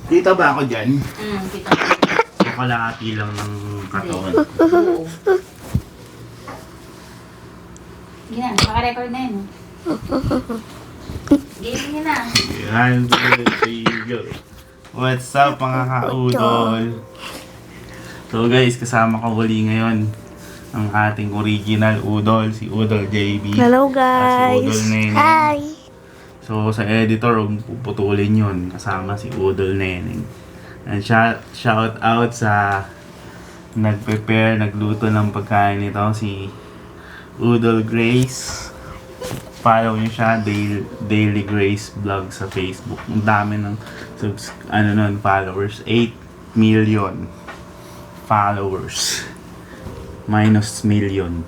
Kita ba ako dyan? Kita. O kalahati lang ng katawan? Oo. Sige na, makarecord na yun. Game niya na. Yan, go. What's up mga ka-udol? So guys, kasama ko uli ngayon ang ating original udol, si Udol JB. Hello At si guys! Udol Neneng. Hi! So sa editor, huwag puputulin yun. Kasama si Udol Neneng. And shout out sa nagluto ng pagkain nito, si Udol Grace. Follow nyo siya, Daily Grace Vlog sa Facebook. Ang dami ng followers. 8 million followers. Minus million.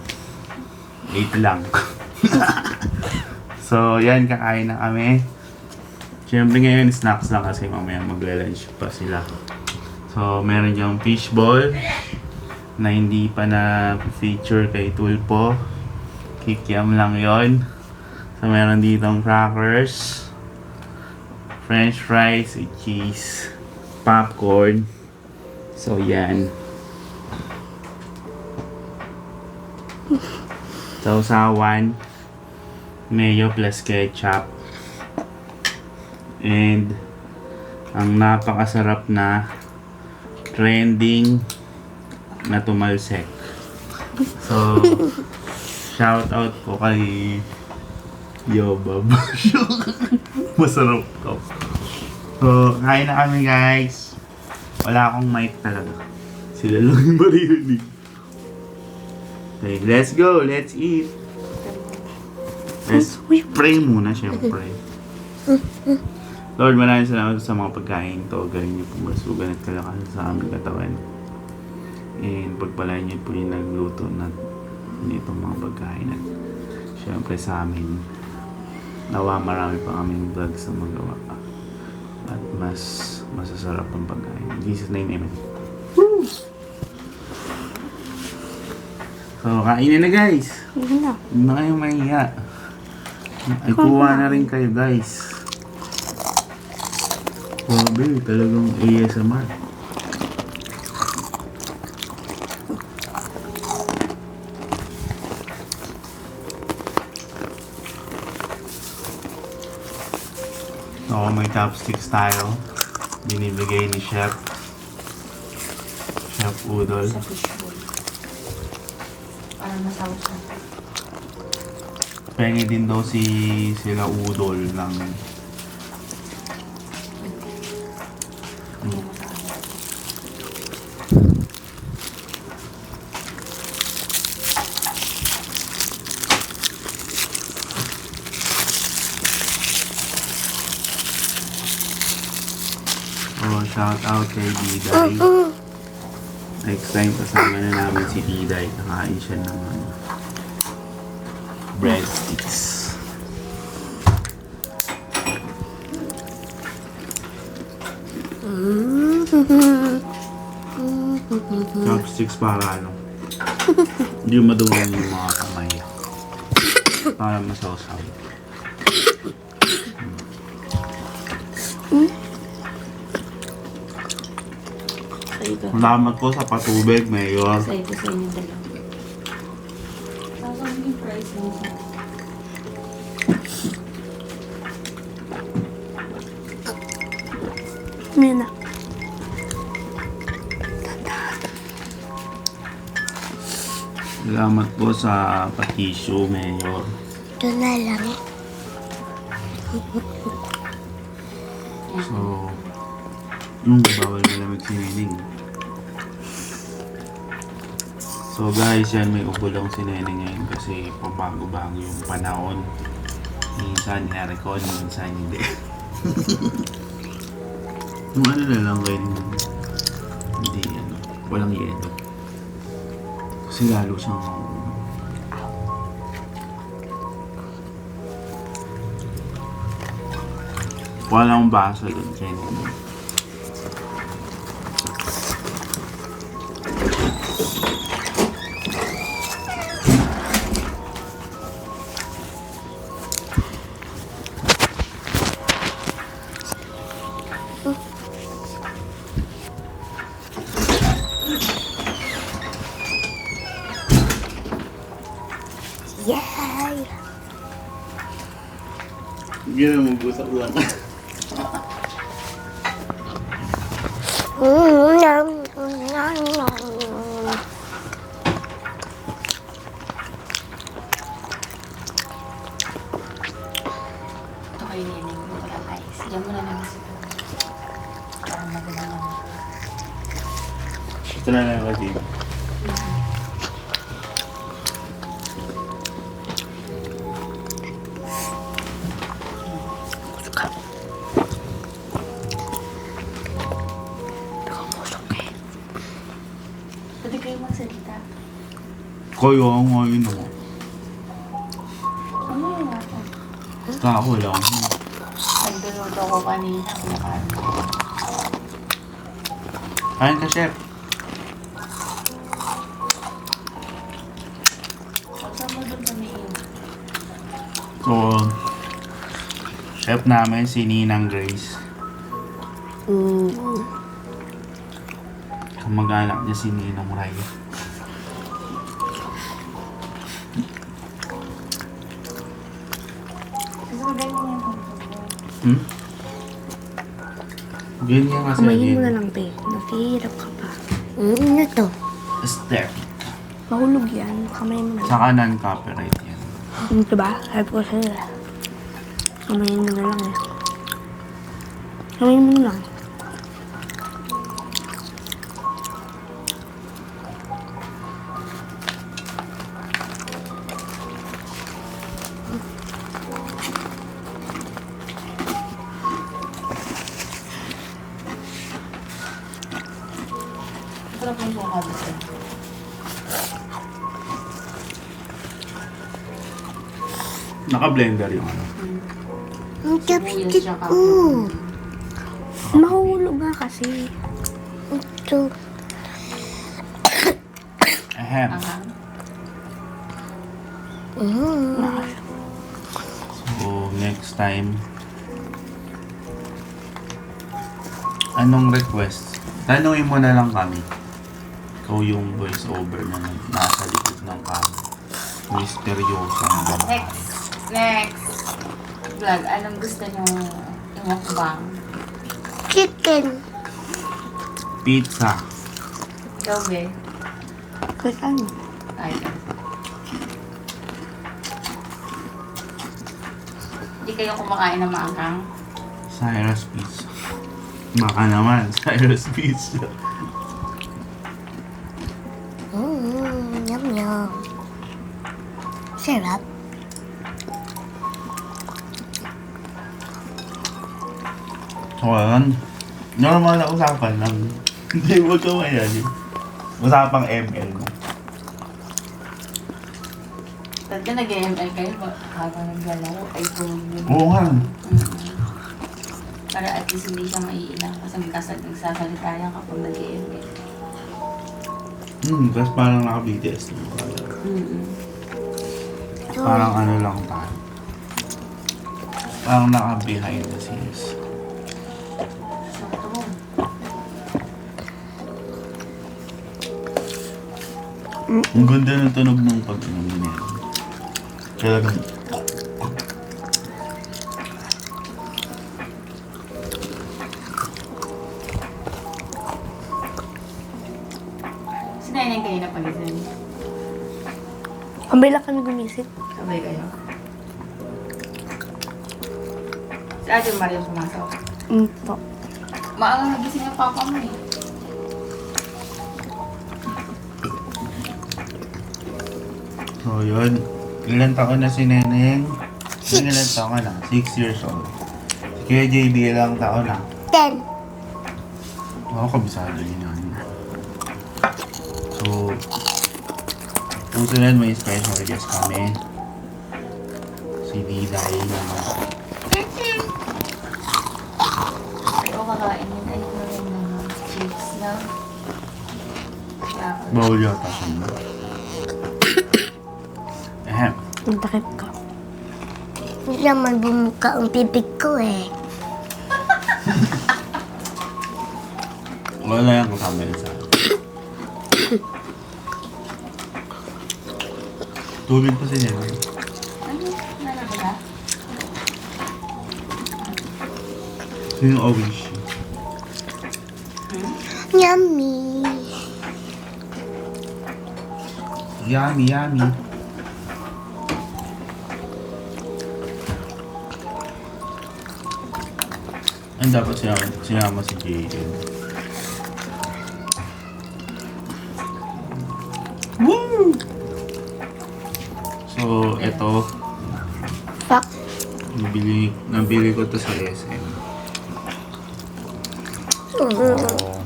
8 lang. So, yan, kakain na kami. Siyempre ngayon, snacks lang kasi mamaya magla-lunch pa sila. So, meron diyang fishball na hindi pa na-feature kay Tulpo. Kikiam lang yon. So, meron ditong crackers, french fries, cheese, popcorn. So, yan. Sausawan, mayo plus ketchup. And ang napakasarap na trending na tumalsek. So, shout out ko kay Yobab. Masarap to. So, kain na kami guys. Wala akong mic talaga. Sila lang yung maririnig. Okay, let's go. Let's eat. Let's pray muna syempre. Lord, maraming salamat sa mga pagkain to. Galing niyo po masugan at kalakasan sa aming katawan. And pagpalain niyo po yung nagluto na nitong mga pagkain. At syempre sa amin, nawa marami pa kaming vlogs na magawa. At mas masasarap ang pagkain. In Jesus' name, amen. Woo! So, kainin na guys. Hindi na. Huwag na kayong mahiya. Ay, kuha na rin kayo guys. Grabe, talagang ASMR. So, may chopsticks tayo. Binibigay ni Chef Udol. Sa fishbowl. Para masawsa. Pengi din daw sila Udol ng shout out kay Diday. Next time kasama na namin si Diday. Kakain siya ng breadsticks. Chopsticks para ano? Hindi madungan yung mga kamay. Para masawsaw. Salamat po sa patubig, Mayor. Sa ito sa inyo dalawa. Tapos yung price mo sa... Hindi na. Salamat po sa patisyo, Mayor. Ito na lang. So, bawal malamig si Neneng. So guys, yan may ubulong si Neneng ngayon kasi pabago-bago yung panahon. Minsan aircon, minsan hindi. Yung ano na lang kayo, hindi walang yelo. Kasi lalo siyang walang basa doon kaya Neneng. Hindi na mag-usap lang. Ito kayo ninig mo wala guys. Diyan mo na naman siguro. Parang maganda naman. Ito na lang kasi. Pwede kayo magsalita. Kayo ang ngayon ako. Ano yung ako? Kako lang. Nagduluto ko kanina. Kumakain. Kain ka, chef. Kasama doon kami yun. So, chef namin si Ninang Grace. Kamag-anak niya si Ninong Ray. Gusto ko ganyan yung Hmm? Ganyan kasi Kumain mo na yun. lang, pe. Nakihirap ka pa. Ano to? Aesthetic. Mahulog yan. Kamay mo na lang. Saka non-copyright yan. Diba? Sabi ko sa'yo eh. Kamayin mo na lang eh. Kamayin mo na lang. Sarap yung buong habis eh. Naka-blender yung ano. Ang chopstick ko. Mahulog nga kasi. Ito. Ahem. Ahang. So, next time. Anong request? Tanungin mo na lang kami. Ikaw yung voice over na nasa likod ng kami. Misteryosong babae. Next vlog, anong gusto nyo imukbang? Chicken. Pizza. Ikaw, be? Kasi ano? Ay. Hindi kayo kumakain ng maanghang? Cyrus Pizza. Baka naman, Cyrus Pizza. Yum yum. Sarap. Well, normal na usapan lang. Hindi mo ito mayayin. Usapang ML mo. Ba't ka nag-ML kayo? Habang naglalaw ay tulog. Oo nga. Para at least hindi siya maiilang kasi nagsasalita yan kapag nag-ML. Tapos parang naka-BTS mo. Parang ano lang tayo. Parang naka-behind the scenes. So, ito. Ang ganda ng tunog ng pag-inom niya. Talagang... Sinayin kayo na pag-isip. Pambay lang kami gumisip. Sabay kayo. Si Ate Maria pumasok. Po. Maaga nagising ang papa mo eh. So yun. Ilan taon na si Neneng? Ilan taon ka na? 6 years old. Si Kuya JB ilang taon na? 10. Oo, kabisado yun yun. So, susunod may special guest kami. Si Diday naman. Ikaw kakain yun ay rin ng chips na. Kaya, Bawal yata siya. Ahem. Ang takip ko. Hindi naman bumuka ang pipig ko eh. Wala yan kasama yun sa tubig pa si Neneng. ano? Nalala ba? Ito yung orange. Yummy. Yummy, yummy. Ang dapat sinama si Jaden. Woo! So, ito. Fuck. Nabili ko to sa SM. Oh.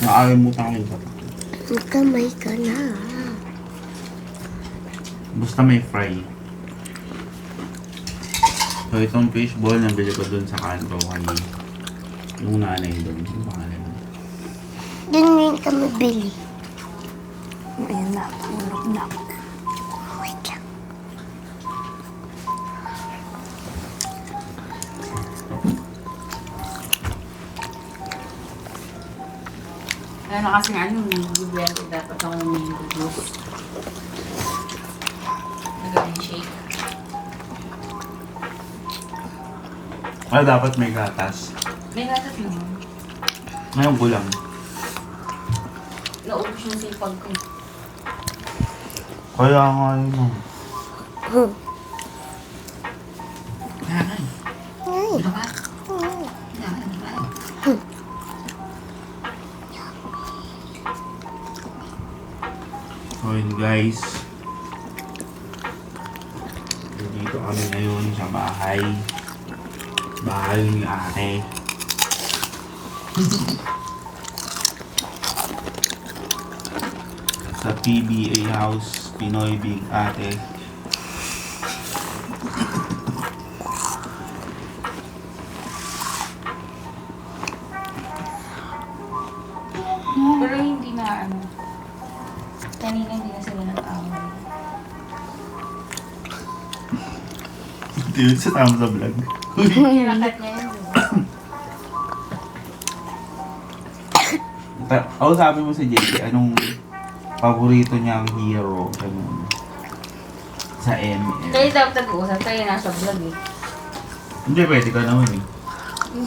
Nakalimutan ko yung kapatid. Magkamay ka na. Basta may fry. So, itong fishball, nabili ko dun sa kanto kanina. Yung nanay dun. Yung pangalan. Doon ngayon ka mabili. Ayan na. Ulog na. Wait lang. Ano kasi nga, bibigyan ko dapat ako ng mango juice. Nagawin shake. Ah, dapat may gatas. May gatas naman. Ngayon ko lang. Naubos yung sipag ko. Kaya nga yun. Hmm. Nakakain. Ay. Ano ba? So yun guys. Dito kami ngayon sa bahay. Bahay ni ate. Sa PBA House, Pinoy Big Ate. Pero hindi na ano. Kanina hindi na sila nag-away. Ito yun sa tama sa vlog. Kinakat niya yun, di ba? Ako sabi mo sa JJ, anong paborito niyang hero? Ganun. Sa ML. Kayo dapat nag-uusap, kayo nasa vlog eh. Hindi, pwede ka naman eh.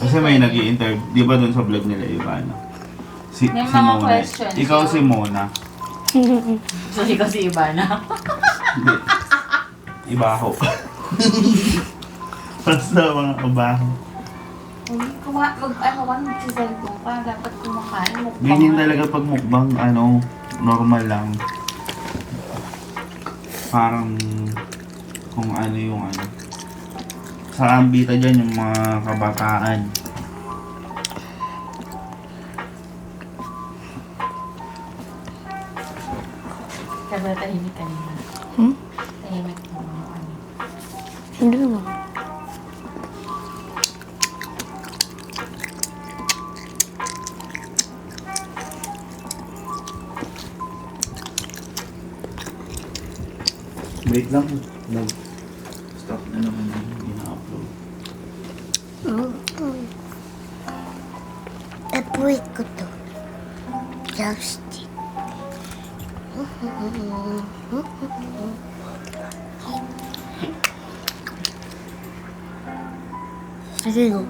Kasi may nag-i-interview, di ba dun sa vlog nila, Ivana? May mga questions. Ikaw si Mona. So, ikaw si Ivana. Hindi. Ibaho. Basta mga kabaho. Hindi, mag-cellphone ka, dapat kumakain. Mukbang Ganyan nga. talaga pag mukbang, normal lang. Parang kung ano yung ano. Sa ambita dyan yung mga kabataan. Kaya tahimik kanina. Hmm? Tahimik mo ano. Hindi naman. Wait lang. Stop na naman yung ina-upload. Apoy ko to. Chopstick. Sige go.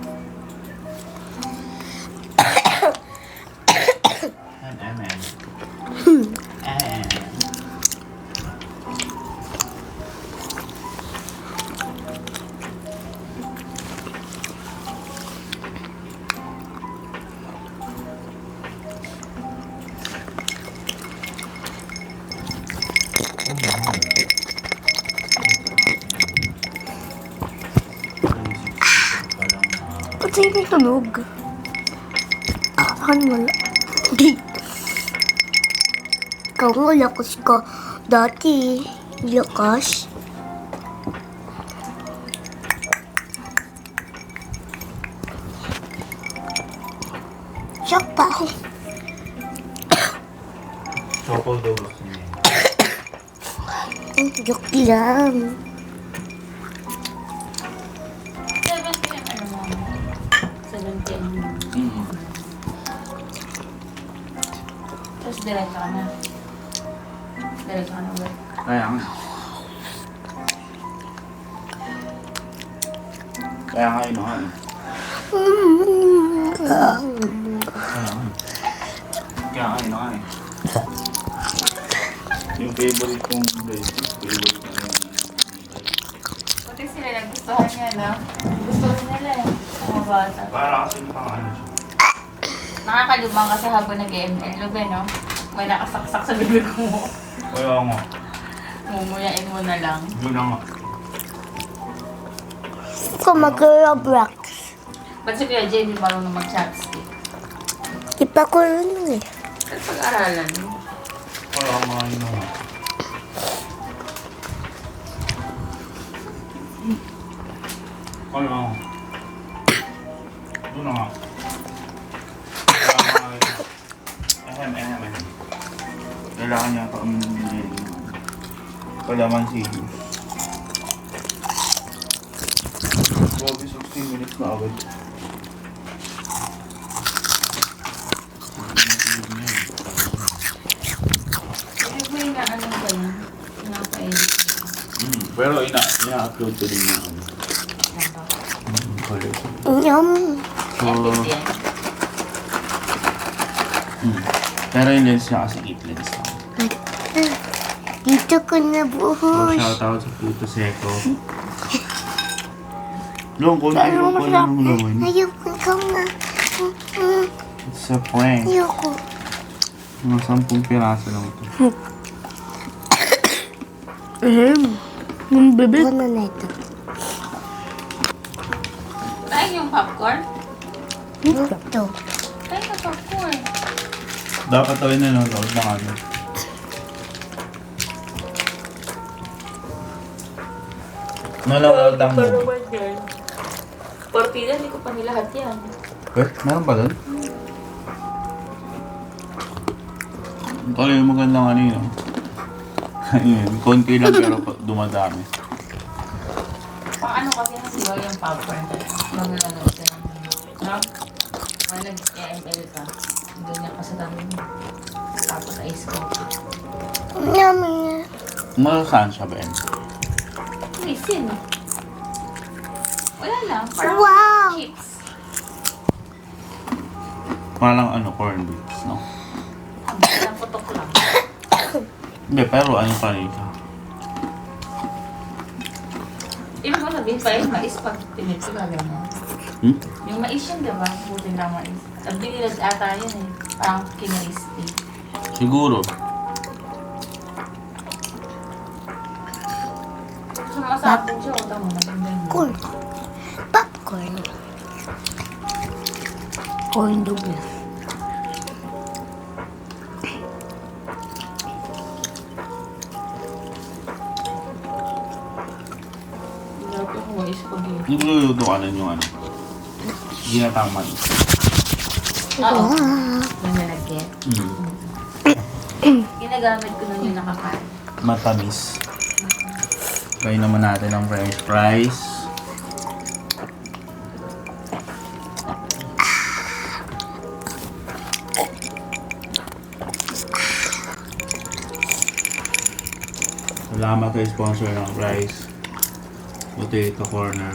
Ba't sa'yo may tunog? Saan wala? Hindi. Ikaw nga, lakas ka. Dati, lakas. Shock pa ako. Choco daw gusto niya. Joke lang. 7 p.m. ano mo? 7 p.m. Tapos diretso ka na. Diretso ka na ulit. Kaya nga. Kaya kayo na kayo. Kaya kayo na kayo. Yung favorite kong guys, favorite ko yung Buti sila nagustuhan niya, no? Gusto rin nila eh. Sa mga bata. para kasi pang ano siya. Nakakalumang ka sa habang nag-ML, Lube, no? May nakasaksak sa bibig mo. Kaya nga. Mumuyain mo na lang. Yun na nga. Ako mag-Roblox. Ba't si Kuya Jay hindi marunong mag-chopstick? Di pa ko rin eh. At pag-aralan mo. Kaya nga yun na nga. Kaya nga. Yun na nga. Kaya nga yun. Ehem. Kailangan niya pa uminom kalamansi juice. Grabe, 16 minutes na agad. May na ano ba yan? Naka-edit. Pero ina-upload ko din na ano. College. Yum. So, Edit yan. pero yung lens niya kasi 8 lens lang. Dito ko na So, buhos. shoutout sa Puto Seco. Long, konti lang pala ng lawan. Ayoko ka nga. It's a prank. Ayoko. Mga 10 piraso lang ito. Yung bebe. Ano na ito? Kain yung popcorn? Ito. Kain ka popcorn. Dapat tayo nanonood ng ano. Nanonood ng movie. yan. Partida, hindi ko pa nilahat yan. Eh, meron ba doon? Tol, yung magandang ano yun. Ayun, konti lang pero dumadami. Pang ano kasi nasiwa yung popcorn talaga. Nanonood ka lang. No? Or nag-EML ka. Ganyan ka sa dami mo. Tapos ice coffee. Yummy. Masasaan siya, Ben? Listen. Wala lang. Parang Wow. chips. Parang ano, corn beef, no? Parang putok lang. Hindi, pero ano pa rin siya? Ibig mo sabihin pa yung mais pag pinito ka gano'n. Yung mais yun, diba? Buti lang mais. At binilad ata yun eh. Parang kinristy. Siguro. So, masabog siya. Huwag mo na. Corn. Popcorn. Corn dog na. Hirap yung mais pag yun. Nagluluto ka nun yung ano. Ginatang mais. Oo. Yung nalagyan. Ginagamit ko nun yung nakakain. Matamis. Try naman natin ang french fries. Salamat kay sponsor ng fries. Potato Corner.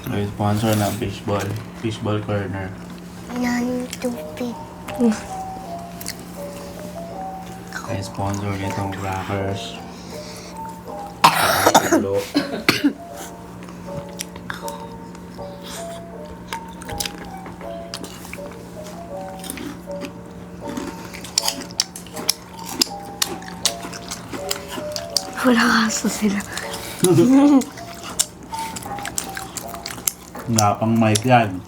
Kay sponsor ng fishball. Fishball Corner. Nan tupid. Kay sponsor nitong crackers. Tulo. Wala kaso sila. Napang mic yan.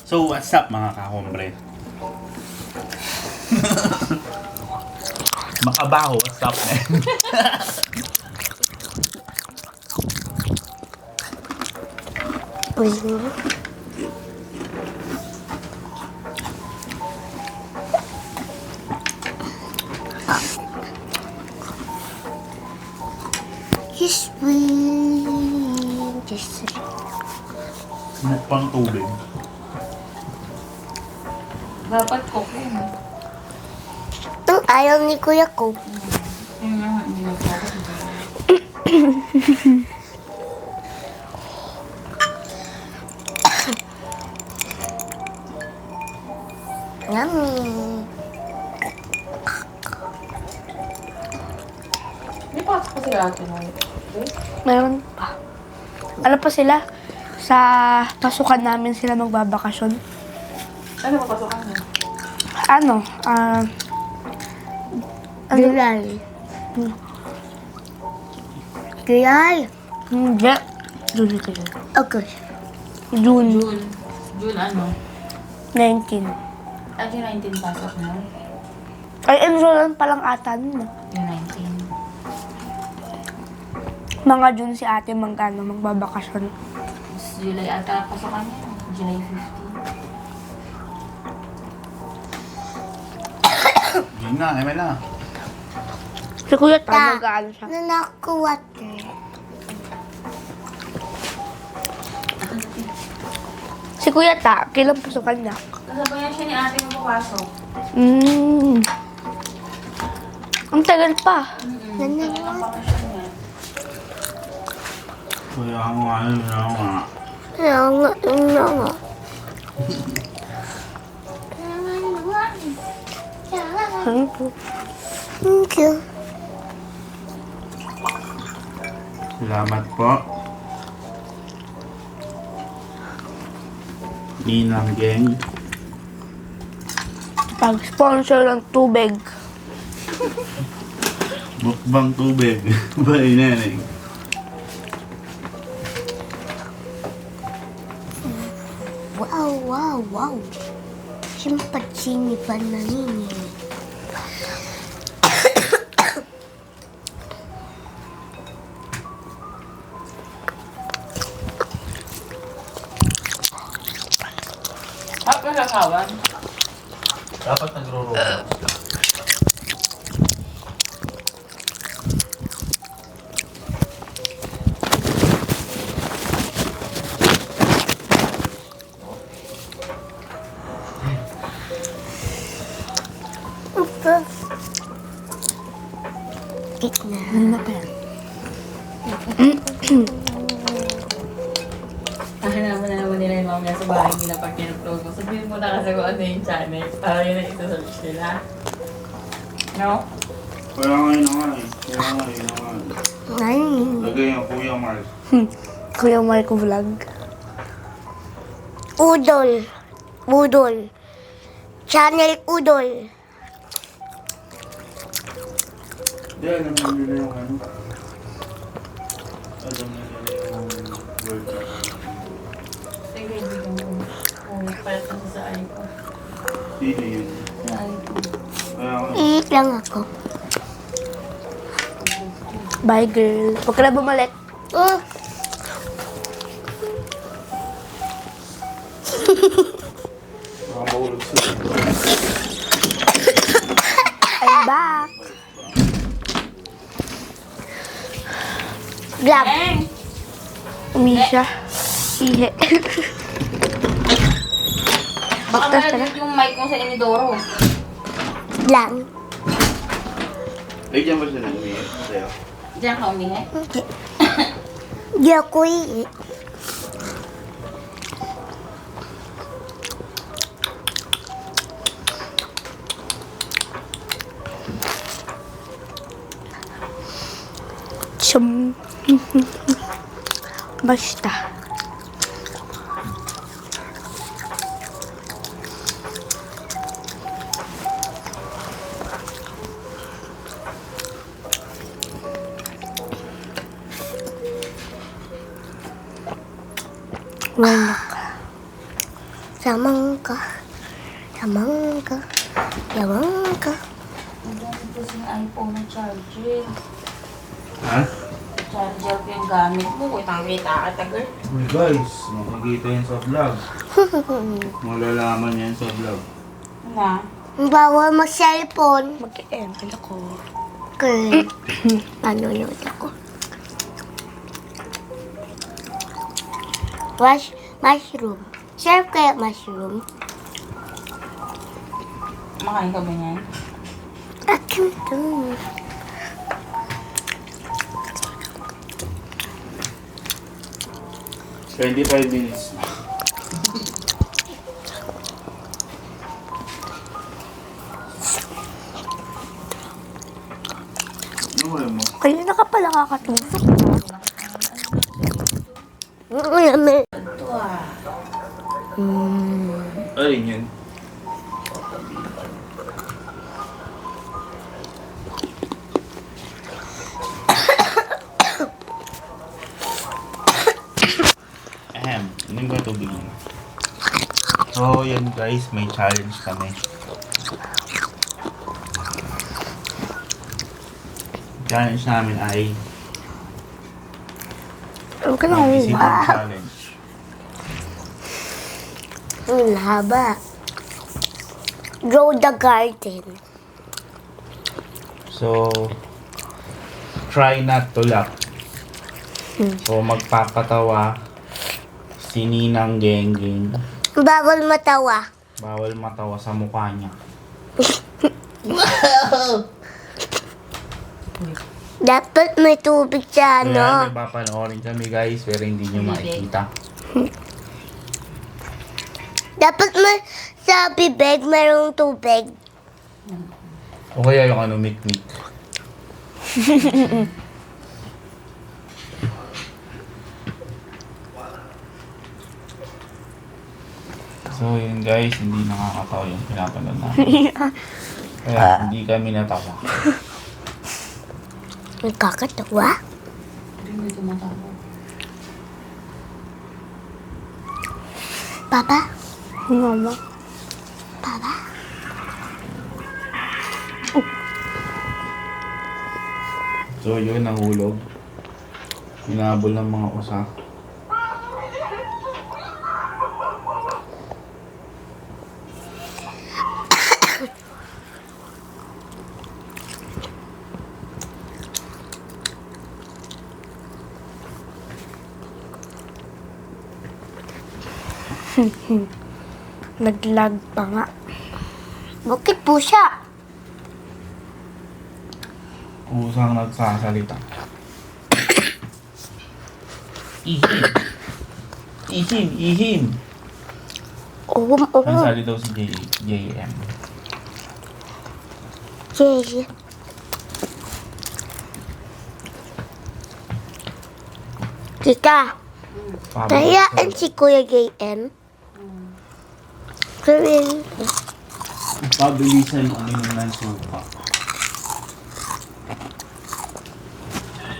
So, what's up mga kakombre? Makabaho, what's up, man? Pwede. Yes, we just Mukpang tubig. Dapat cook yun. Ayaw ni Kuya Coke. Yung nga, hindi na cook. Yummy. May pasok pa sila ate mo. Meron pa. Ano pa sila? Sa pasukan namin sila magbabakasyon. Ano pa pasukan niya? Ano? July. July? Hindi. June ka yun. Okay. June. June ano? 19. At yung 19 pasok na. Ay, enrollan pa lang ata nun. Yung 19. Mga June si ate magbabakasyon. July ata pasukan niya. July 15. Yun na, eme na. Si Kuya Ta, mag-ano siya. Nanakuwater. Si Kuya Ta, kailan pasukan niya? Kasabayan siya ni ate mo papasok. Ang tagal pa. Tagal ang pakasyon niya. Kaya ako nga, yun nga. Kaya nga. Ano po? Thank you. Salamat po. Ninang Geng. Pag-sponsor ng tubig. Mukbang tubig. Bye, neneng. Wow. Chimpatsini bananini. Hap na kawan. Dapat nagro-robot. Gitna. Ano pa yan? Hahanapan na naman nila yung mamaya sa bahay nila pag tinupload mo. Sabihin mo na kasi kung ano yung channel. Para yun ang isa-search nila. No? Kaya nga yun nga eh. Lagay yung Kuya Mark. Kuya Marco Vlog. Udol. Channel Udol. Hindi, alam na nila yung ano. Alam na nila yung word. Sige, bigyan mo. Kung palit na sa iPhone. Sino yun? Sa iPhone. Kaya nga. Eat lang ako. Bye, girl. Huwag ka na bumalik. Baka mahulog sila. I'm back. Grab. Bang! Umihi siya. Ihe. Baka Baktas ka na. malagyan yung mic mo sa inidoro. Lang. Ay, dyan ba sila umiyak? Sa'yo? Diyan ka umihi. Di ako iit. Chum. Basta. Wala ka. Samang ka. Diyan ito sa iPhone na charger. Ha? Charger ko yung gamit mo. Kitang-kita ka tagal. Uy guys, makikita yan sa vlog. Malalaman yan sa vlog. Na? Bawal mag-cellphone. Mag-ML ako. Okay. Manonood ako. Mushroom. Serve kaya mushroom? Makain ka ba niyan? Akin to. 25 minutes na. Ano mo? Kanina ka pala kakatusok. Ito ah. Alin yun? Inom ko tubig yun. So, yan guys, may challenge kami. Challenge namin ay Huwag ka lang mag-isip ng uwa. challenge. Ang haba. Grow the garden. So, try not to laugh. So, magpapatawa si Ninang Gengging. Bawal matawa. Bawal matawa sa mukha niya. Dapat may tubig sa Kaya ano. may papanoorin kami guys, pero hindi nyo makikita. Dapat may sa bibig mayroong tubig. O kaya yung ano, mikmik. So yun guys, hindi nakakatawa yung pinapanood namin. Kaya hindi kami natawa. Nagkakatawa. Hindi tumatawa. Papa? Mama. Papa? So yun, nahulog. Hinabol ng mga usa. Naglag pa nga. Bakit po siya? Kusang nagsasalita. Ihim! Ihim! Ihim! Oo. Nansali daw si JM. Yes. Tita, kayaan si Kuya JM. Sabihin, Pabilisan ang inom ng suka.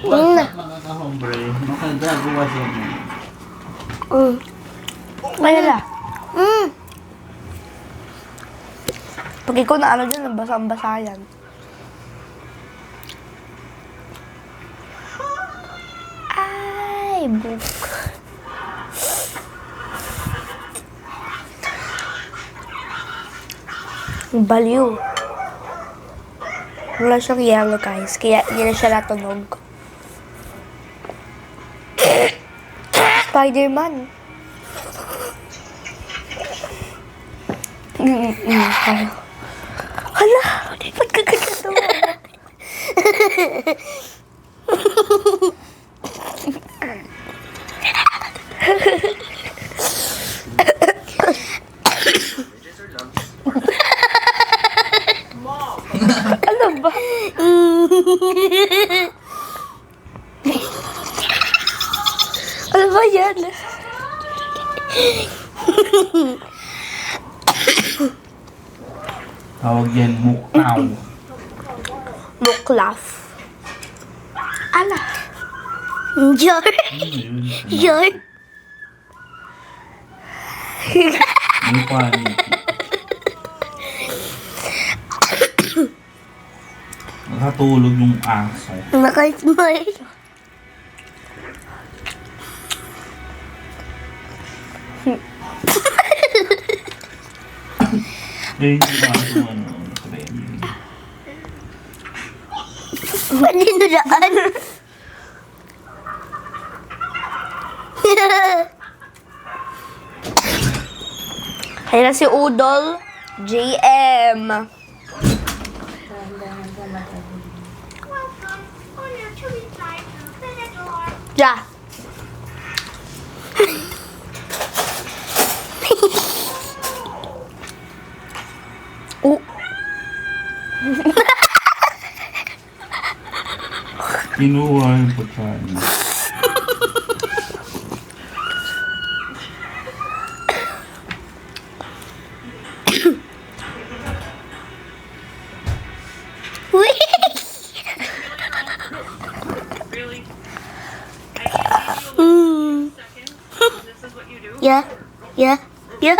yun na. Mga ka-hombre, makagagawa siya mo. Kaya na. Mm. Pag ikaw na ano dyan, basang-basa yan. Ay, buk. Baliw. Wala siyang yellow guys, kaya hindi na siya natunog. Spider-Man. Hala, ba't ka ganito? Ano ba? Ano ba yan? Tawag yan, muknaw. Muklaf. Ala. Yor. Yor. Mukha niya. Nakatulog yung aso. Nakasmile. Yung aso, ano, training. Paninuraan. Kaya na si Udol. JM. Dahan-dahan ka matabi. Ja. Oh. Kinuha yung pagkain. Mm. Yeah, yeah, yeah.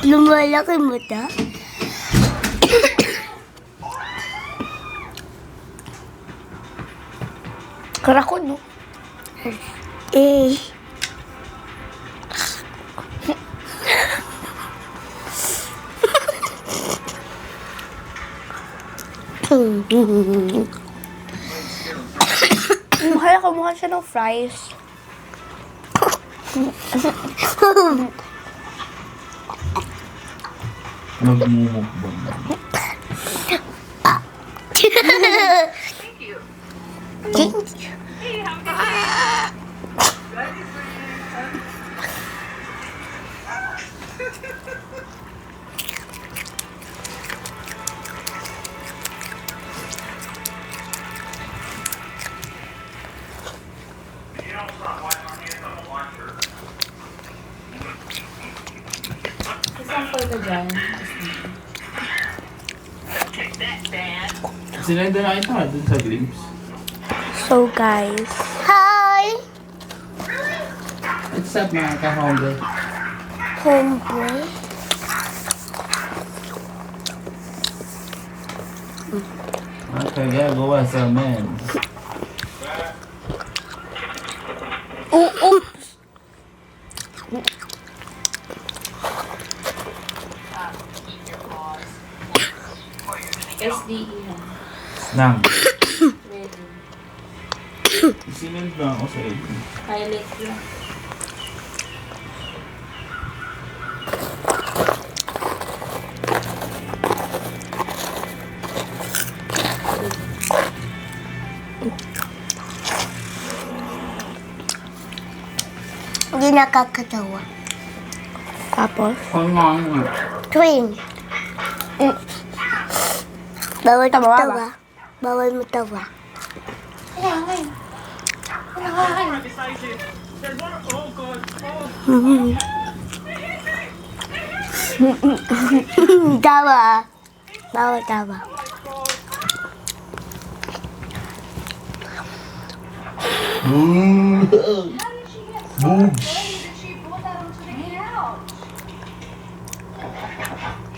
Lumalaki mo ta? Karakon, no? Eh. Mahal ako, mukha siya ng fries. Nagmumukbang. Sample ka dyan. Sinenda na kita dun sa glimpse. So, guys. Hi, What's up mga ka-hombre? homeboy. Okay, gagawa sa men. Oh, oh. SDE na. Nang. Ready. Sinend na ako sa inyo. Highlight lang. Hindi nakakatawa. Tapos, Twin. Bawal Tawa ba? tawa. Bawal mo tawa. Kaya nga eh. Kaya nga eh. Tawa. Bawal tawa. Boobs!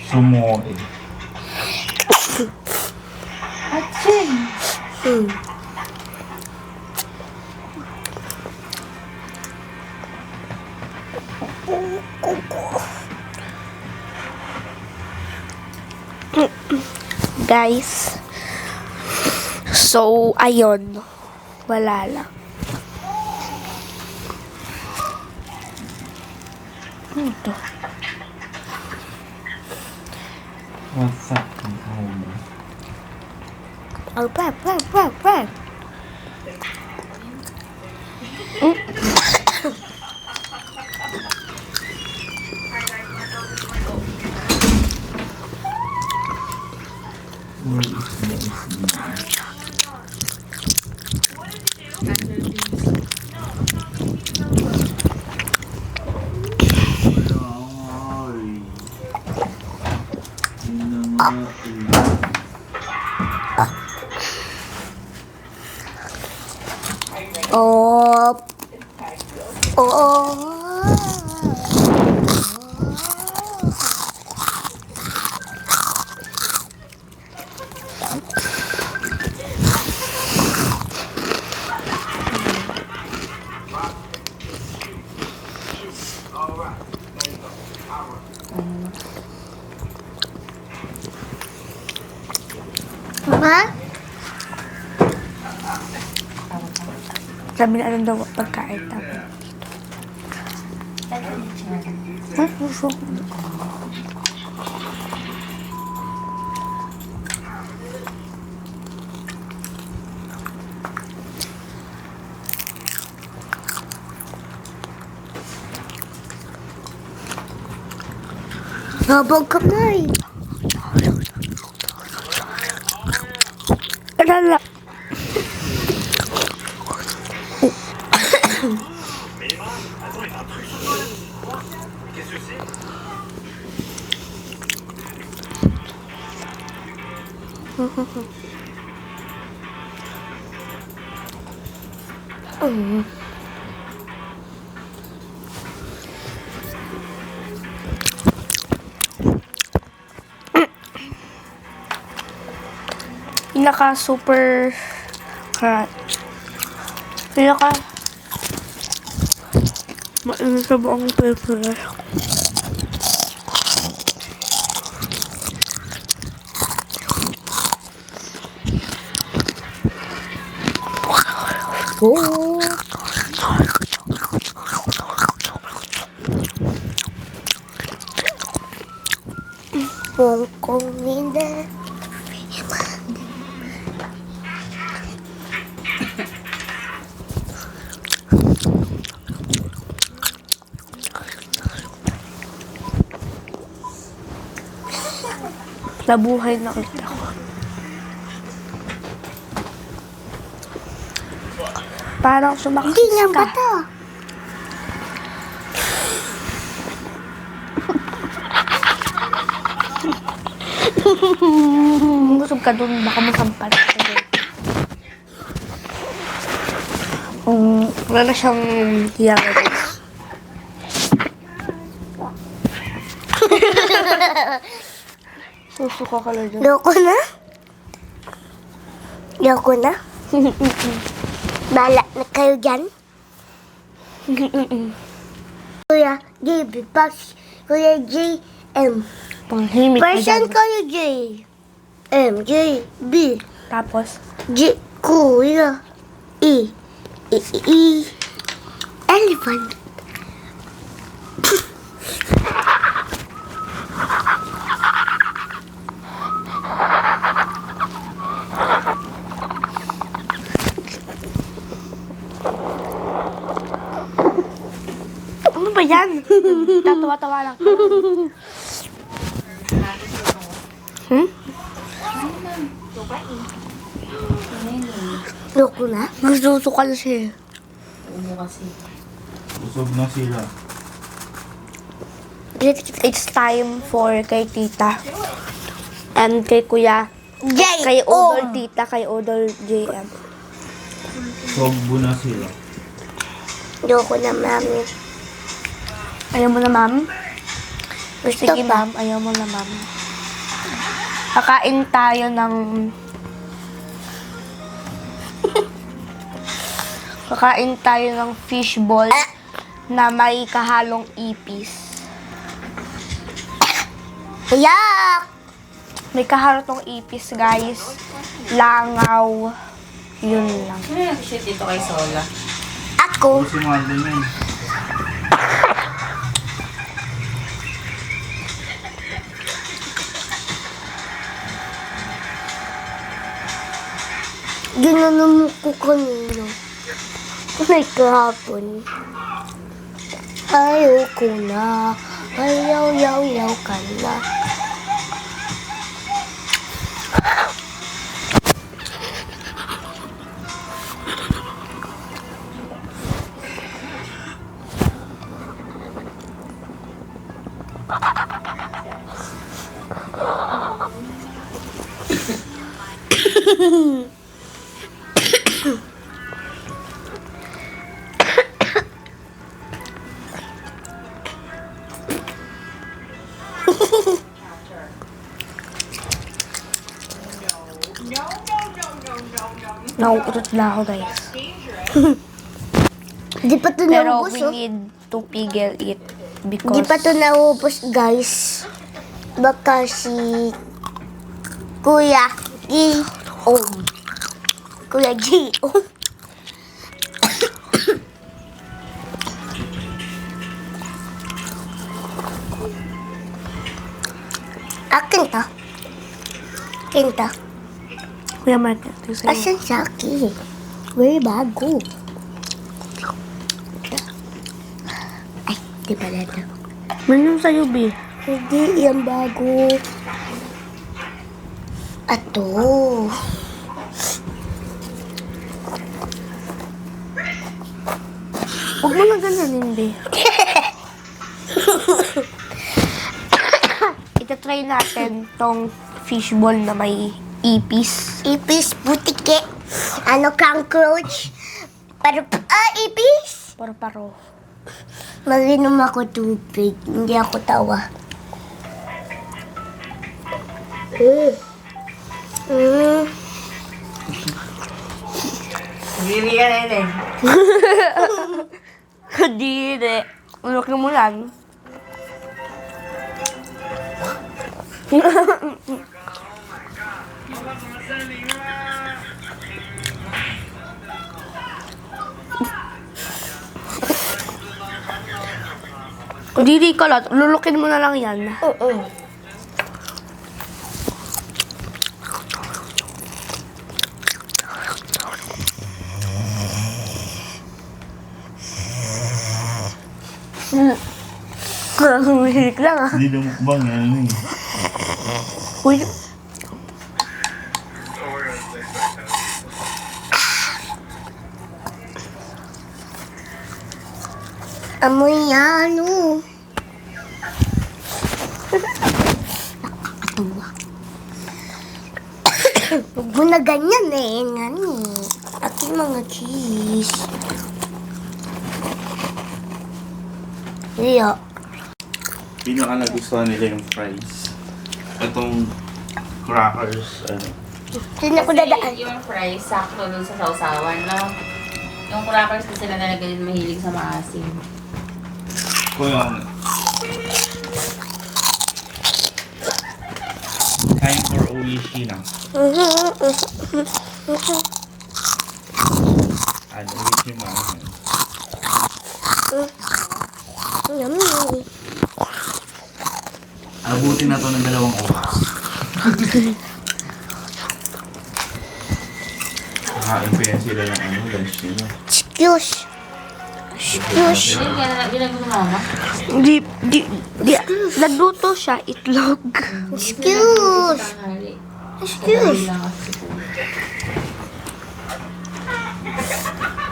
Sumoy. guys. So, ayun. Wala lang. Ano to? What's up mga ka-hombre? Oh, pep. Where is the Oh. Oh. Mama? Sabi na daw pagkain tapos. Habang kamay. Alala. Pinaka super pinaka mainit sa buong Pilipinas. Oh. Hong Kong in the Nabuhay na ulit ako. Parang sumakit Ganyan ba ka. to? Busog ka dun, baka masampan ka dun. Wala na siyang hiyaga guys. Susuka ka lang dyan. Loko na? Loko na? Bala na kayo dyan? Kuya JB, Pax, Kuya JM. Panghimik ka Person dyan. kayo J. M, J, B, Tapos, J, Kuya, E, Elephant. ano ba yan? Tatawa-tawa lang. Loko na? Nagsusuka na siya. Umo kasi. Busog na sila. It's time for kay tita. And kay kuya. J, Kay O. Odol tita, kay Odol JM. Sogbo na sila. Loko na, mami. Ayaw mo na, ma'am? Gusto Sige, pa. ma'am. Ayaw mo na, ma'am. Kakain tayo ng... Kakain tayo ng fishball na may kahalong ipis. Yak! May kahalong ipis, guys. Langaw. Yun lang. Ano yung shoot dito kay Sola? Ako. Si Marlon yun. Ginanon ko kanino. May kahapon. Ayoko na. Ayaw ka na. Nauutot na ako, guys. Di pa to Pero naubos, we oh. need to pigil it because... Di pa to naubos, guys. Baka si Kuya G.O. Kuya G.O. Akin to. Akin to. Kuya Mark, ito sa'yo. Asan sa akin? Very bago. Ay, di pala ito. Ano sa'yo, B? Hindi, yan bago. Ato. Huwag mo na ganun, B. Itatry natin tong fishball na may ipis. Ipis, butike. Ano, cockroach. Ipis. Paro-paro. Mag-inom ako tubig. Hindi ako tawa. Hindi ka na yun. Hindi. Ulok mo lang. Didi ka lot, lulukin mo na lang yan. Oo. Humihilik lang ah. Hindi na mukbang yan eh. Uy, Amoy ano. Nakakatawa. Huwag mo na ganyan eh. Yan eh. Aking mga cheese. Leo. Pinaka nagustuhan nila yung fries. Itong crackers, ano. Sino ko dadaan? Yung fries, sakto dun sa sausawan, no? Yung crackers kasi na talaga din mahilig sa maasim. Kuya, time for oishi na. Ano, oishi man. Yummy. Abutin na to ng 2 oras. Kakain pa yan sila ng ano, lunch nila. Excuse. Excuse. Hindi, ginagawa mo mama. di, nagluto siya, itlog. Excuse. Tanghali. Excuse. Lang kasi po.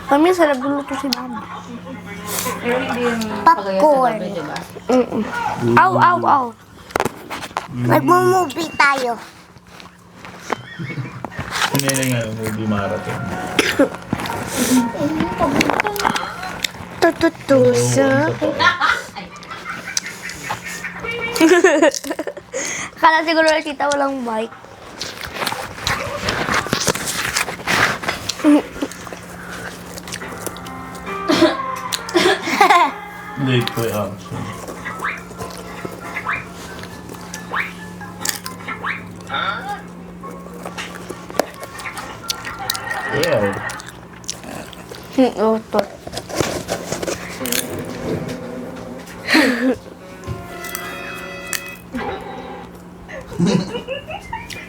Paminsan nagluto si mama. Pero hindi yung Popcorn. pagaya sa gabi, diba? Aw, aw, aw. Magmo-movie tayo. Ano yung nga, movie marathon. Tututusa. Akala siguro na tita walang mic. Late ko action. Ew. Utot.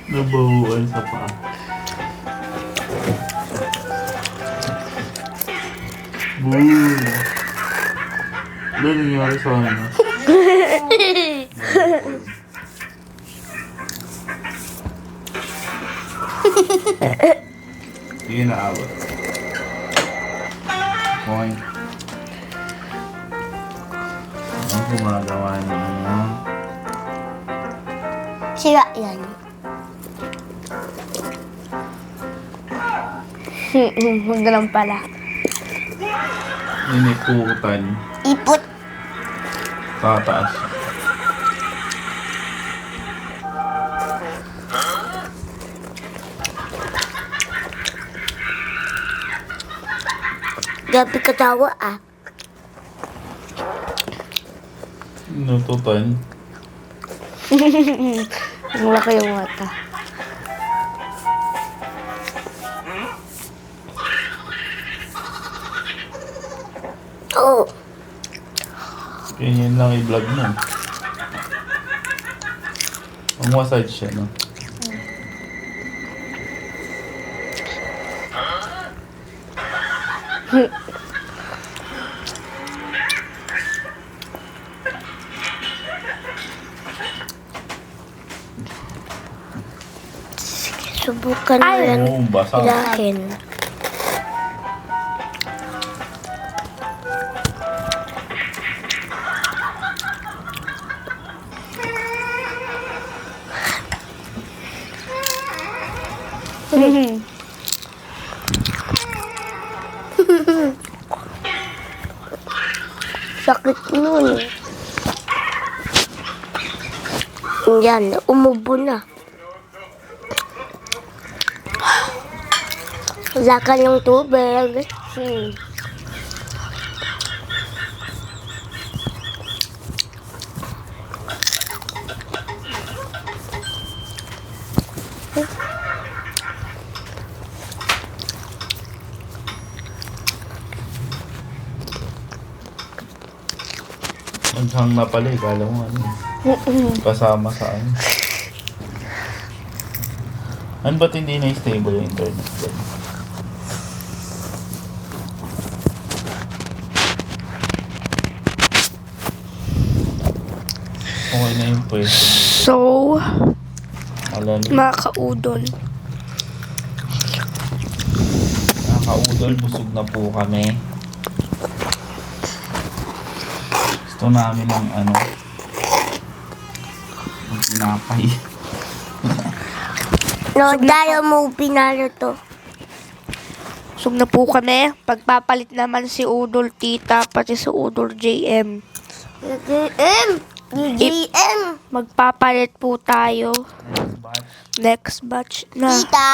Nabahuan sa paa. Boom! Ano nangyari sa ano? Sige na awat. Point. Ang gumagawa niya. Sira yan. Huwag na lang pala. Inikutan. Ipot. Tataas. Gabi katawa ah. Inututan. Ang laki yung mata. Oo. Ganyan lang i-vlog mo. Massage siya, no? Subukan mo yan. Oo, basa. Ilahin. Sakit nun. Yan, umubo na. Wala ka ng tubig. Naghang na pala eh. Kala mo ano. Kasama sa ano. Ano ba't hindi na stable yung internet dyan? Okay na yung pwesto. So, Alam mo, mga kaudol. nakakaudol, busog na po kami. Gusto namin ng ano, ng tinapay. No, dahil mo pinalo to. Busog na po kami. Pagpapalit naman si Udol Tita, pati si Udol JM. GM! GM! Magpapalit po tayo. Next batch na. Tita!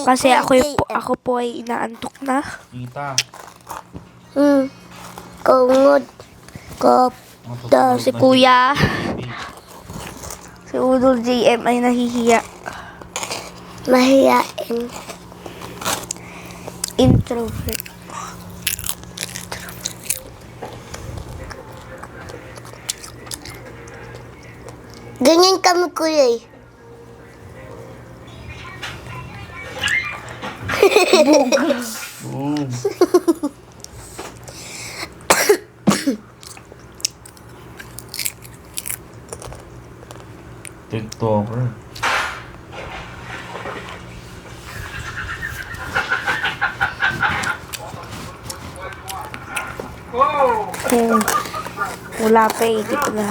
Kasi ako po ay inaantok na. Tita, Kungod. Kop. matutulog Si na Kuya, baby. si Udol JM ay nahihiya. Mahiyain. Introvert. Ganyan kami kuya eh. Boom. TikToker. Wala pa eh, dito na.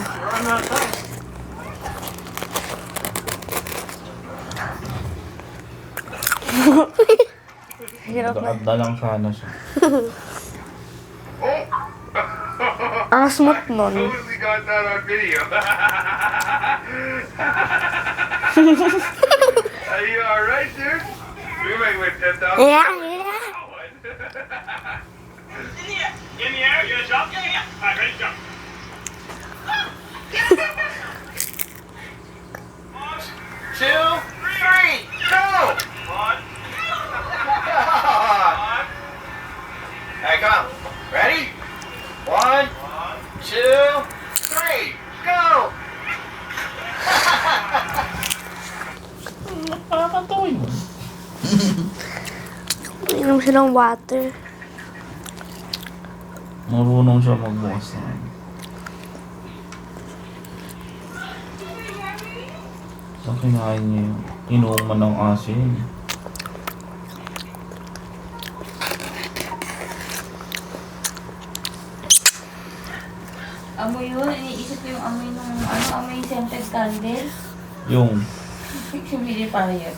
Hirap na. Nag-add na lang sana siya. Ang smooth nun. We got that on video. Are you alright, dude? We might win 10,000. Yeah. In the air, you gonna jump? Yeah. Alright, ready, jump. One, two, three, go! One. Hey, come on. Ready? One, two, three, go! Nakakatawa yun. Inom siya ng water. Marunong siya magbukas na. Sa kinain niya yun. Inuman ng asin. Amoy yun, iniisip ko yung amoy nung, amoy scented candle. Yung Humidifier.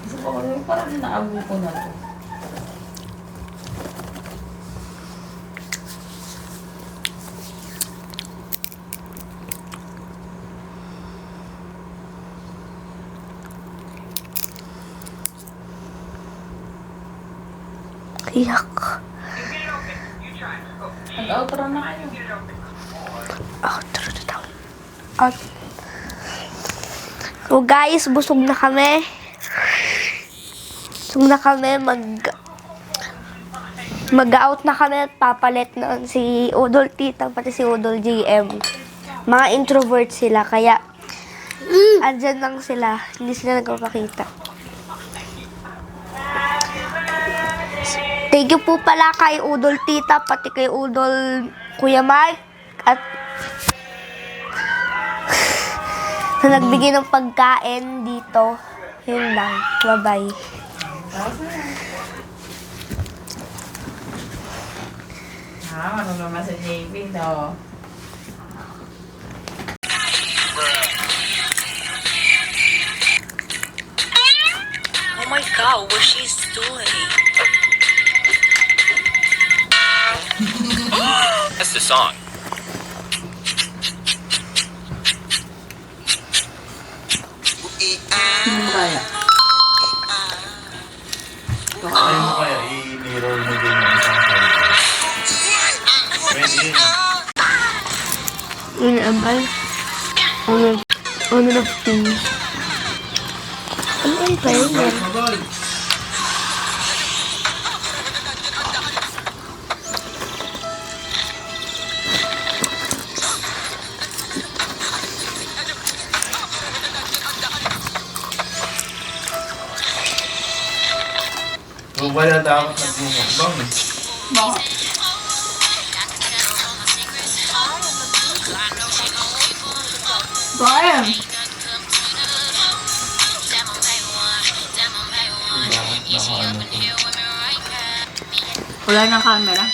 Gusto ko parang naabo ko na to. Iyak. Nag-outro na kayo. Outro na daw. So guys, busog na kami. Busog na kami. Mag-out na kami at papalit na si Udol Tita pati si Udol JM. Mga introvert sila, kaya andyan lang sila. Hindi sila nagpapakita. Thank you po pala kay Udol Tita, pati kay Udol Kuya Mike, at na nagbigay ng pagkain dito. Yun lang. Bye-bye. Marunong naman sa JP, no? Oh my god, what she's doing? That's the song. Sino mo kaya? Ayaw mo kaya i-mirror mo din yung isang kwento. Pwede yun. Yun ang bal. Honor of Kings. Ano yung prayer? Kung kaya dapat nagmumukbang eh. Bakit? Kaya. Nakaano ko. Wala nang camera.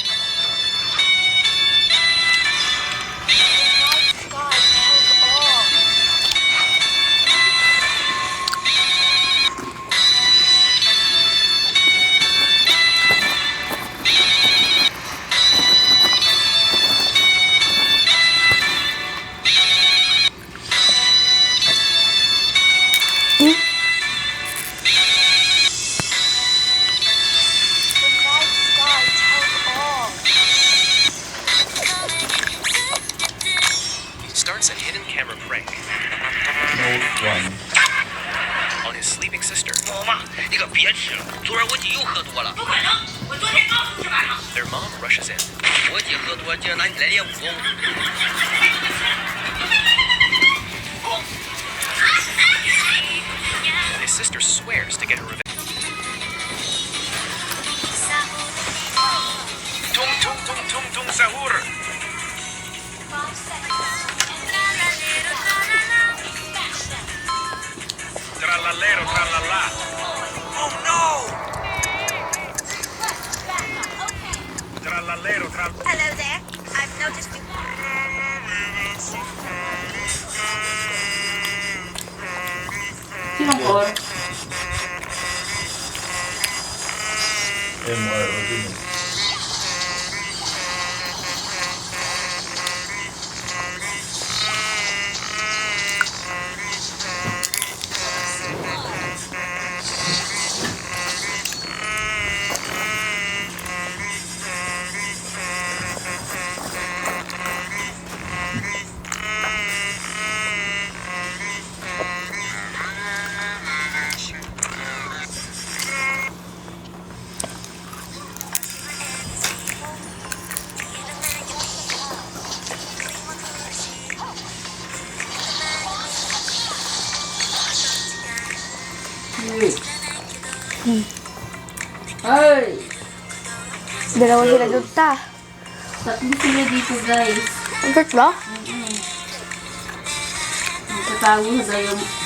Starts a hidden camera prank Note 1. on his sleeping sister. 我妈，你可别吃了，昨儿我姐又喝多了。不可能，我昨天刚吃完了。 Their mom rushes in. 我姐喝多，竟然拿你来练武功。 His sister swears to get her revenge. Tung tung tung tung tung sahur. Tralalero tralala. Oh no! Tralalero tral. Hello there. I've noticed you. Sinong or? MRO din eh. Ay! Dalawa sila doon ta. Tatlo sila dito, guys. Ang tatlo? Nagtatago sa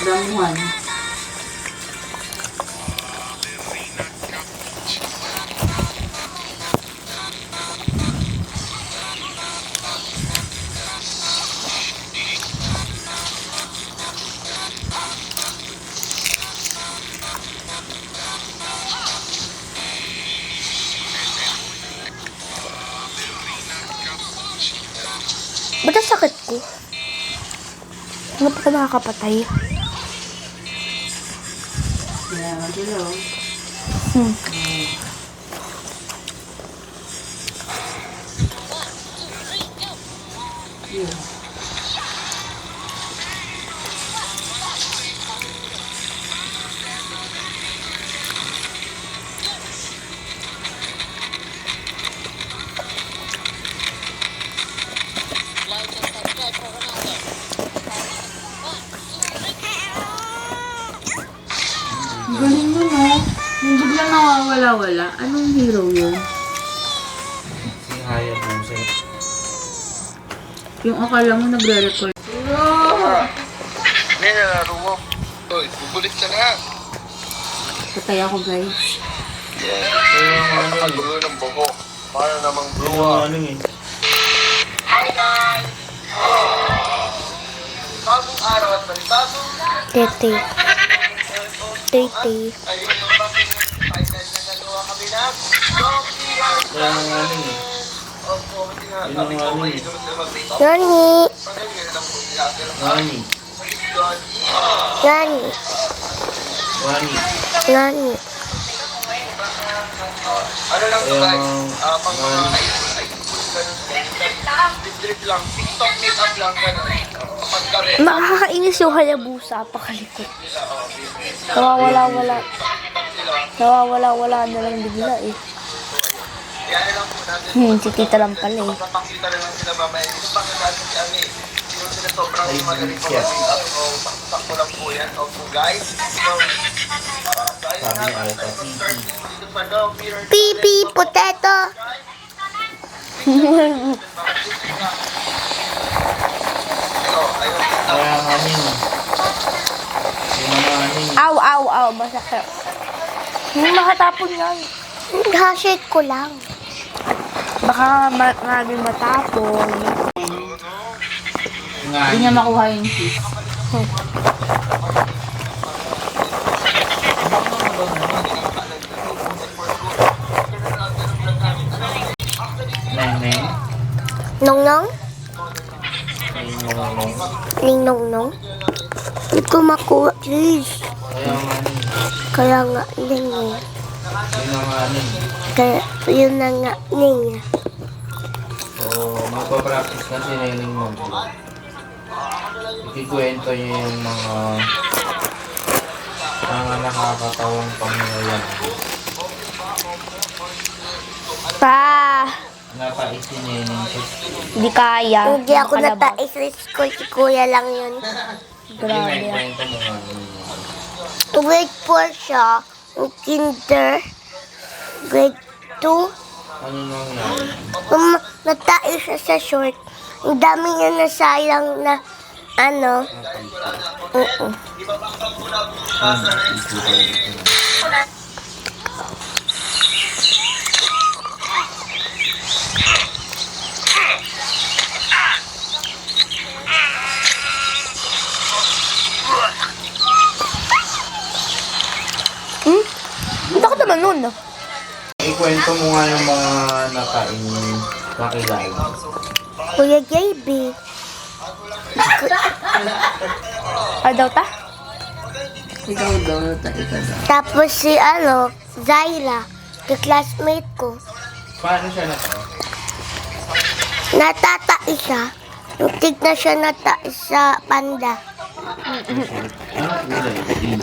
damuhan. Ba't ang sakit ko? Ano pa ka makakapatay? Kaya nga sila, oh. nagwawala? Anong hero yun? Si Hayabusa. Yung akala mo nagre-record. Nilaro mo. Uy, bubulit ka na. Patay ako, guys. Nakakagulo ng buko. Para namang bruwa. Ano eh. Bagong araw at bagong Tete. Tete. ayun yung bakit final na gagawa kami na. Kaya nga ano eh. Opo, hindi nga. Yun Sabi ang ko, ano may eh. sunod na mag-take. Nani. Pagkakita lang po nila. Pero Wani. Nani. Wani. Nani. ano lang to guys? Yung- Pang mga drip lang. TikTok meetup lang. Pagkari. Nakakainis yung Hayabusa. Pakalikot. Nawawala-wala. Nawawala-wala na lang bigla eh. Yan na lang po natin. Si tita lang pala eh. Papakita na lang sila mamaya. Dito pa natin si Ami. Sino sila sobrang magaling po mag-meetup. So, sakto lang po yan. Opo guys. So, ayun Sabi na. ni Alta. Dito pa daw. Mirror. Pipi potato. Kaya nga ning. Yung mga ning. Aw, aw, aw. Masakit. Hindi makatapon yan. Hashake ko lang. Baka maging matapon. Nga. Hindi niya makuha yung cheese. Neng. Nong nong. Neng. Ning nong nong. Hindi ko makuha, please. Kaya nga ning. Kaya nga, ning eh. Yun ang nga ning. Kaya, yun na nga, ning. So, magpa-practice na si Neneng mo. Ikikwento niya yung mga nakakatawang pangyayari. Pa! Napait si Neneng kasi Hindi kaya. Hindi ako Nakalabas. natais sa school, si kuya lang yun. Grabe. kwento mo nga. Grade 4 siya, yung kinder. Grade 2. Ano nangyari? Natais siya sa short. Ang dami niya nasayang na, ano. Ang takot naman nun. No? Ikwento mo nga yung mga nakain kakilala. Kuya JB. Ano daw ta? Ikaw daw, ikaw daw. Tapos si, ano, Zaira, yung classmate ko. Paano siya naka? Natatais siya. Yung tignan siya natais sa panda. Ano kulay? Green.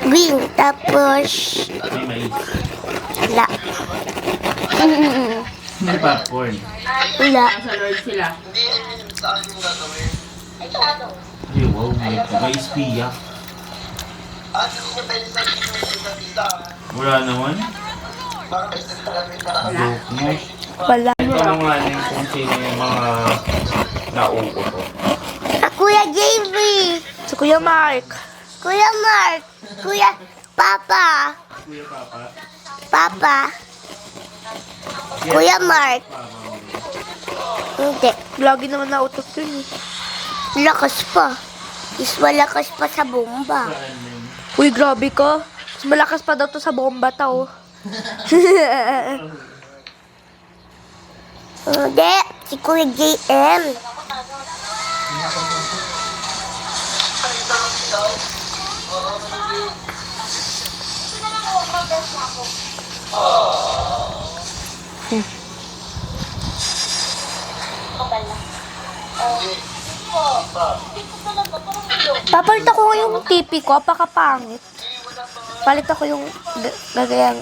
Green. Tapos, May mais. wala. May popcorn. Wala. Sa Lord sila. Ay, wow. May espiya. Wala naman. Joke mo. Wala. Ito nga rin kung sino yung mga nauupo. Kuya JB. Si Kuya Mark. Kuya Mark. Kuya Papa. Kuya Papa. Papa. Kuya Mark. Hindi. Lagi naman nautot yun eh. Lakas pa. Is malakas pa sa bomba. Saan yun? Uy, grabe ka. Mas malakas pa daw to sa bomba tao. Hindi. Si Kuya JM. Papalit ako yung TV ko, apakapangit. Palit ako yung gagayang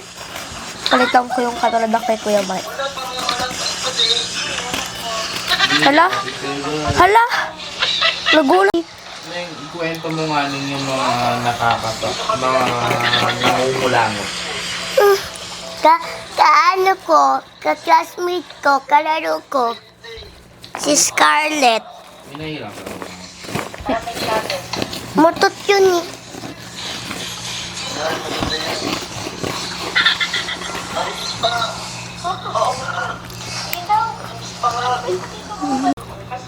palitan ko yung katulad ng kay Kuya Mike. Hala? Hala? Nagulat. Neng, ikwento mo nga rin yung mga nakakata, mga nangungulangot. Kaano ko, ka-classmate ko, kalaro ko. Si Scarlett. Pinahirap ka. Mutot yun eh.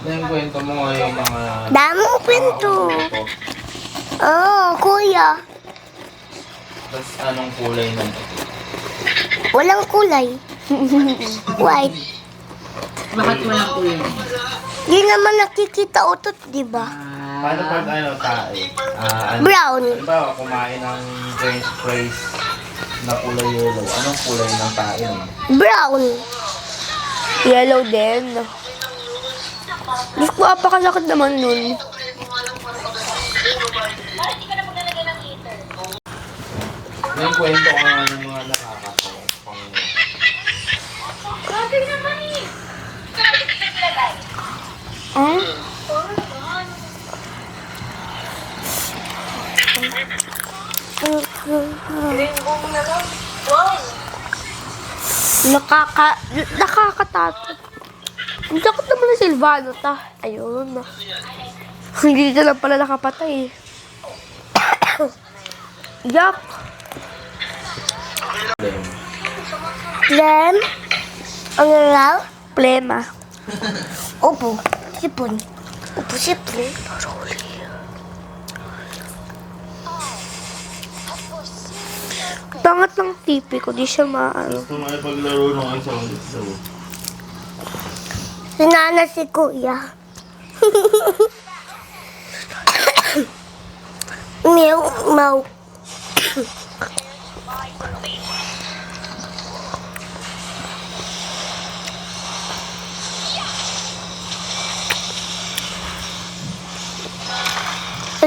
Yung kwento mo nga yung mga... Daming kwento. Oo, kuya. Tapos anong kulay ng Walang kulay. White. Bakit walang kulay? Di naman nakikita utot, di ba? Paano pag tae? Brown. Halimbawa, kumain ng french fries na kulay yellow. Anong kulay ng tae naman? Brown. Yellow din. Diyos ko, apakasakit naman nun. Yung kwento ka nga ng mga nakakatawa. Nakakatatot. Ang sakit naman ng Silvano, ta. Ayun. Hindi ka lang pala nakapatay. Yak. Lem. Ano raw? Plema. Upo. Sipon. Upo, sipon. Pangat ng tipi ko, di siya maano. Gusto mo ay paglaro nung isang ulit daw. Sinana si kuya. Meow, mau.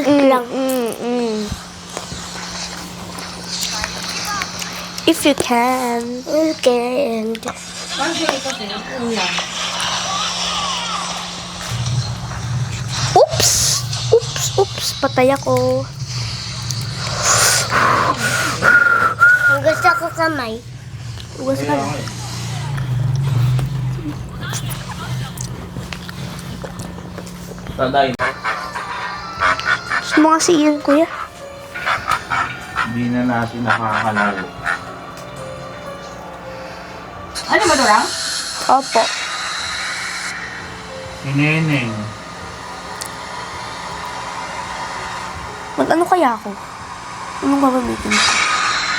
Lang. If you can. Weekend. Oops! Oops! Patay ako. Ang gusto ko kamay. Uwas ka na. Taday. Gusto mo kasi yun, kuya? Hindi na natin nakakalaro. Ano ba, Dorang? Opo. Si Neneng. Mag-ano kaya ako? Anong gagamitin ko?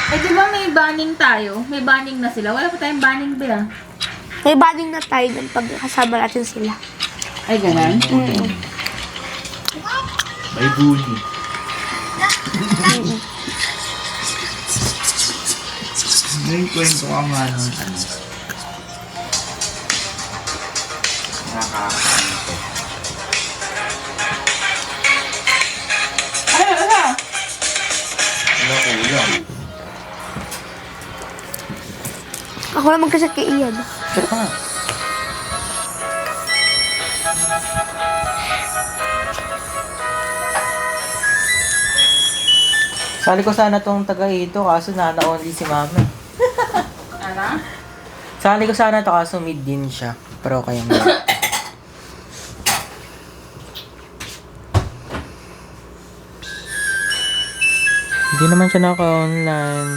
Eh, di ba may banning tayo? May banning na sila. Wala pa tayong banning ba? May banding na tayo dun pag kasama natin sila. Ay, ganun? May bully. Yung kwento ka nga ng ano. Nakakaano. Ano? Wala ko ulam. Ako naman kasi kay Ian. Sali ko sana tong taga ito, kaso nana-only si mama. Ano? Sali ko sana to, kaso mid din siya. Pero kaya mo. Hindi naman siya naka-online.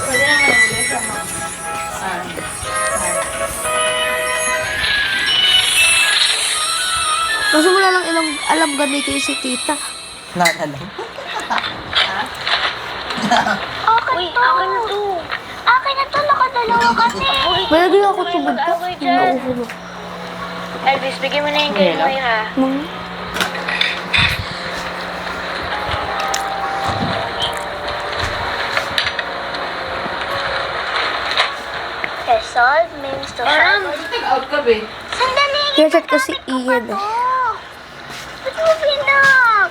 Pwede naman yung ulit sa mga. Kasi wala lang ilang alam gamitin si tita. Nana lang. Uy, akin na to. Akin na to, nakadalawa kasi. May naging ako tubod pa. Nauho mo. Elvis, bigyan mo na yung game mo ha. Resolve means to have. Take-out ka, be. Sandali. Kinachat ko si Ian eh. Ba't mo pinak?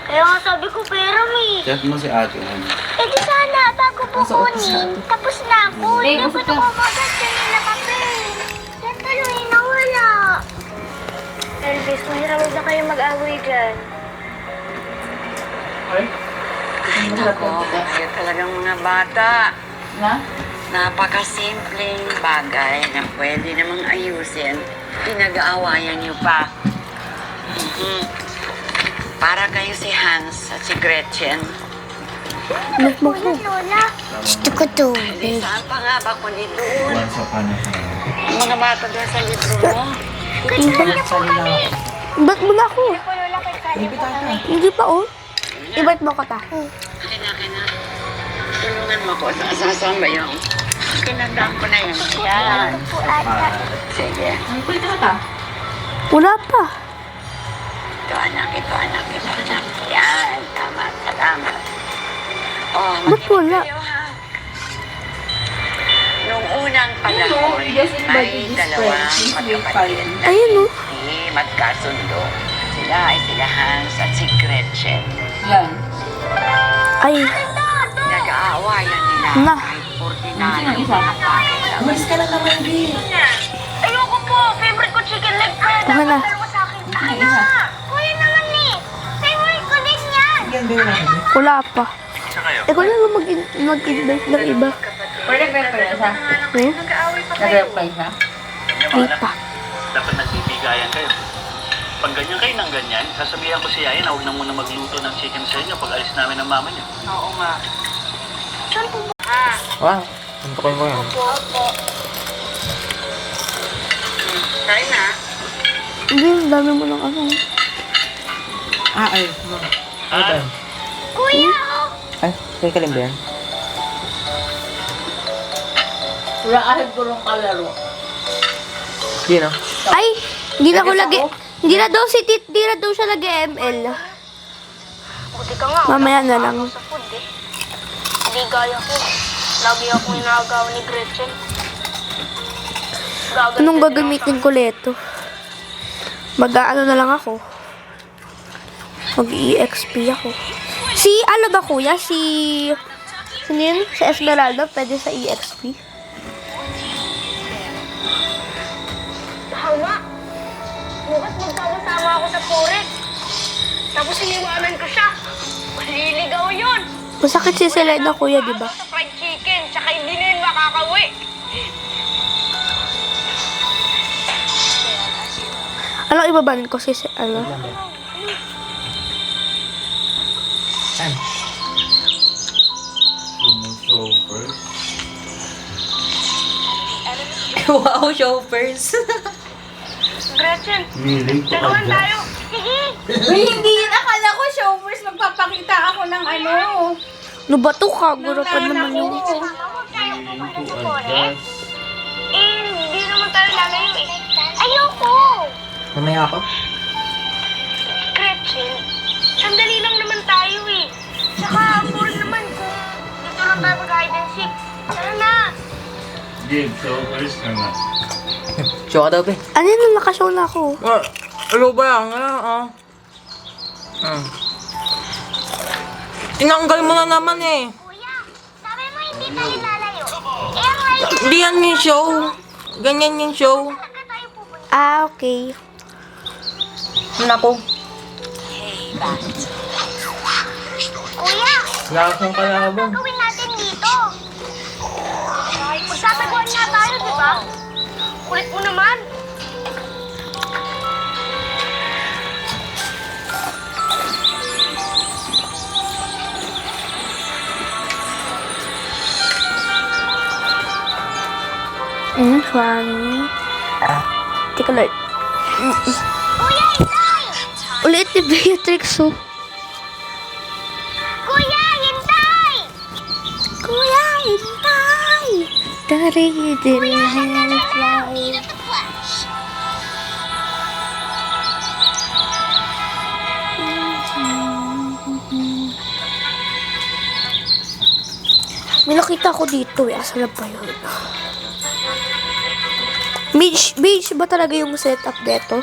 Kaya nga sabi ko pera mi. Chat mo si ate. Eh di sana, bago pukunin. Tapos na ako. Hey, Dapat gusto- ako magas kanina kape. Yan tuloy nawala. Elvis, mahirap na kayo mag-away dyan. Nako, kayo talagang mga bata. Na? Napakasimpleng bagay na pwede namang ayusin. Pinag-aawayan niyo pa. Mhm. Para kayo si Hans at si Gretchen. Anak mo ko. Lola, gusto ko to. Hindi saan pa nga ba kundi doon? Once upon a time. Yung mga bata doon sa libro mo. Ba't mo na ako? Hindi pa oh. Ibait mo ko ta. Kina. Tulungan mo ko. Saan ba yung? Kinandaan ko na yun. Yan. Sige. Ang kulit ka. Wala pa. Ito anak. Yan. Tama. Salamat. Oh, Ba't wala? kayo ha. Nung unang panahon, may dalawang magkapatid na Ayun oh. hindi magkasundo. Sila ay sila Hans at si Gretchen. Yan. Ay. Nag-aawayan nila Na. kahit ordinaryo Sino isa? mga bagay lang. Umalis ka na naman, Di. Ayoko po. Favorite ko chicken leg. Kaya Taka na. dalawa sa akin. Sino isa? Kuya naman eh. Favorite ko din yan. Yan, Di. Wala ka, Di. Wala pa. Ikaw na lang mag-invite ng iba. Pwede ka siya? Eh? Nag-reply siya? Hindi pa. Dapat nagbibigayan kayo. Pag ganyan kayo ng ganyan, sasabihan ko si Yaya na huwag na muna magluto ng chicken sa inyo pag alis namin ng mama niyo. Oo nga. Wow. Tuntukin ko yan. Kain na. Hindi, ang dami mo ng ano. Ay. Ano ba yan? Kuya, oh. Ay, kay Kalim ba yan? Wala kahit gulong kalaro. Yun, oh. Ay! Hindi na ko lagi. Hindi na daw hindi na daw siya nag-ML. Buti ka nga. Mamaya na lang. Sa food eh. Hindi gaya ko. Lagi akong inagaw ni Gretchen. Anong gagamitin ko leto? Mag-ano na lang ako. Mag-EXP ako. Si ano ba kuya? Si yun? Si Esmeralda pwede sa EXP. Tama. Bukas magkakasama ako sa forest. Tapos iniwanan ko siya. Maliligaw yun. Masakit si Selena kuya, di ba? Sa fried chicken, tsaka hindi na yun makakauwi. Alam, ibabanin ko si ano. Saan? Wow, shoppers. Gretchen, Feeling ko dalawan agad. tayo. Sige. Uy, hindi yun. Akala ko showers. Magpapakita ako ng ano. Nubato ka, guro pa naman yun. Huwag tayo pupunta sa forest. Adjust. Hindi naman tayo lalayo eh. Ayoko. Mamaya ako? Gretchen, sandali lang naman tayo eh. Tsaka, boring naman kung dito lang tayo mag-hide and seek. Tara na. Game, so first na nga. Show ka daw, be. Ano yun, nakashow na ako. Ano ba yan? Tinanggal mo na naman eh. Kuya, sabi mo hindi tayo lalayo. Eh, ang layo. Hindi yan yung show. Ganyan yung show. Saan tayo pupunta? Ah, okay. Naku. Kuya, Wala akong kalaban. gawin natin dito. Magtataguan nga tayo, di ba? Kulit mo naman. Funny. Teka lang. Kuya, hintay! Ulit ni Beatrix, oh. Kuya, hintay! Kuya, hintay! Dari, diri, fly. May nakita ko dito eh. Asa na ba yun? Beige ba talaga yung setup dito?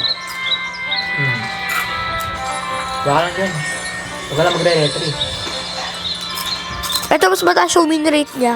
Wala ka lang dyan. Huwag ka lang magre-retry. Ito mas mataas yung win rate niya.